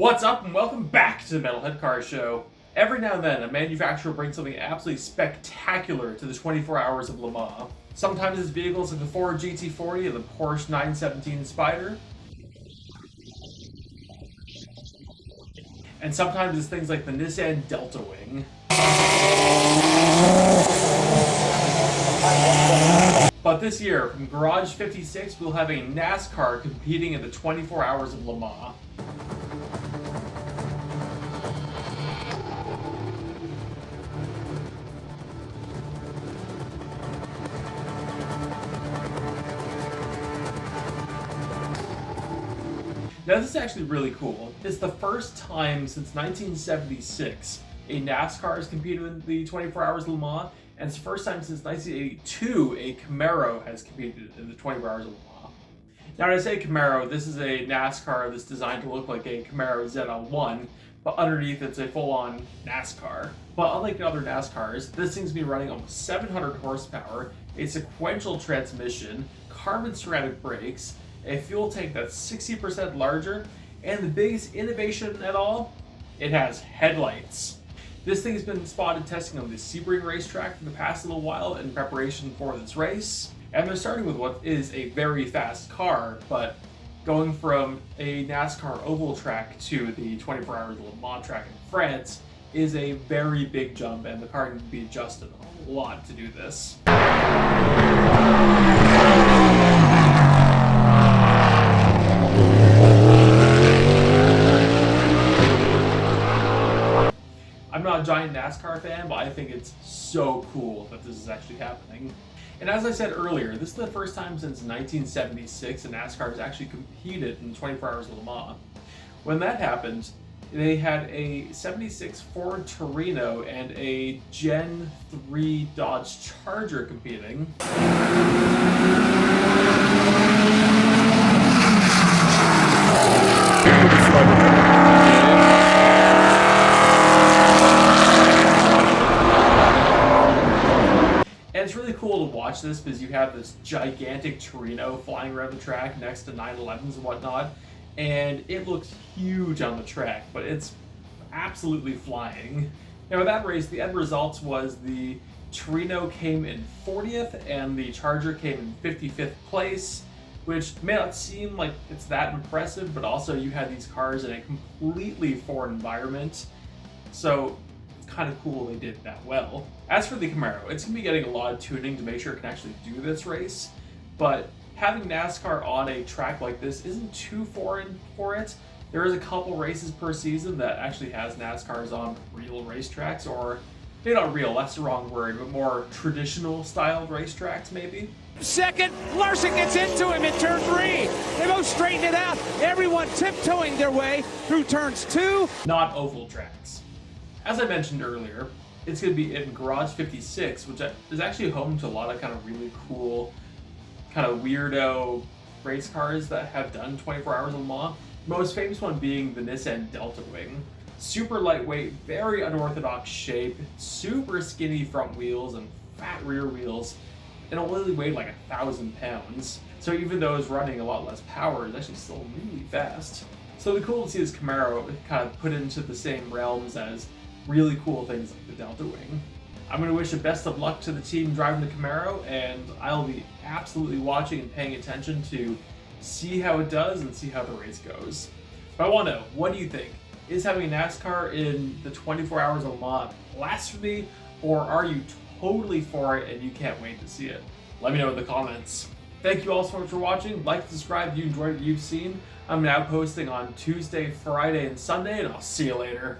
What's up and welcome back to the Metalhead Car Show. Every now and then, a manufacturer brings something absolutely spectacular to the 24 Hours of Le Mans. Sometimes it's vehicles like the Ford GT40 and the Porsche 917 Spider. And sometimes it's things like the Nissan Delta Wing. But this year, from Garage 56, we'll have a NASCAR competing in the 24 Hours of Le Mans. Now this is actually really cool. It's the first time since 1976 a NASCAR has competed in the 24 Hours of Le Mans, and it's the first time since 1982 a Camaro has competed in the 24 Hours of Le Mans. Now when I say Camaro, this is a NASCAR that's designed to look like a Camaro ZL1, but underneath it's a full-on NASCAR. But unlike other NASCARs, this thing's going to be running almost 700 horsepower, a sequential transmission, carbon ceramic brakes, a fuel tank that's 60% larger, and the biggest innovation at all, it has headlights. This thing has been spotted testing on the Sebring racetrack for the past little while in preparation for this race, and they're starting with what is a very fast car, but going from a NASCAR oval track to the 24 Hours Le Mans track in France is a very big jump, and the car can be adjusted a lot to do this. I'm not a giant NASCAR fan, but I think it's so cool that this is actually happening. And as I said earlier, this is the first time since 1976 a NASCAR has actually competed in 24 Hours of Le Mans. When that happened, they had a 76 Ford Torino and a Gen 3 Dodge Charger competing. And it's really cool to watch this because you have this gigantic Torino flying around the track next to 911s and whatnot, and it looks huge on the track, but it's absolutely flying. Now with that race, the end results was the Torino came in 40th and the Charger came in 55th place, which may not seem like it's that impressive, but also you had these cars in a completely foreign environment, so it's kind of cool they did that well. As for the Camaro, it's going to be getting a lot of tuning to make sure it can actually do this race, but having NASCAR on a track like this isn't too foreign for it. There is a couple races per season that actually has NASCARs on real racetracks, or maybe not real, that's the wrong word, but more traditional styled racetracks maybe. Second, Larson gets into him in turn 3. They both straighten it out. Everyone tiptoeing their way through turns 2. Not oval tracks. As I mentioned earlier, it's going to be in Garage 56, which is actually home to a lot of kind of really cool, kind of weirdo race cars that have done 24 Hours of Le Mans. Most famous one being the Nissan Delta Wing. Super lightweight, very unorthodox shape, super skinny front wheels and fat rear wheels, and only weighed like 1,000 pounds. So even though it's running a lot less power, it's actually still really fast. So it'd be cool to see this Camaro kind of put into the same realms as really cool things like the Delta Wing. I'm going to wish the best of luck to the team driving the Camaro, and I'll be absolutely watching and paying attention to see how it does and see how the race goes. But I want to know, what do you think? Is having NASCAR in the 24 Hours of Le Mans blasphemy, or are you totally for it and you can't wait to see it? Let me know in the comments. Thank you all so much for watching. Like and subscribe if you enjoyed what you've seen. I'm now posting on Tuesday, Friday, and Sunday, and I'll see you later.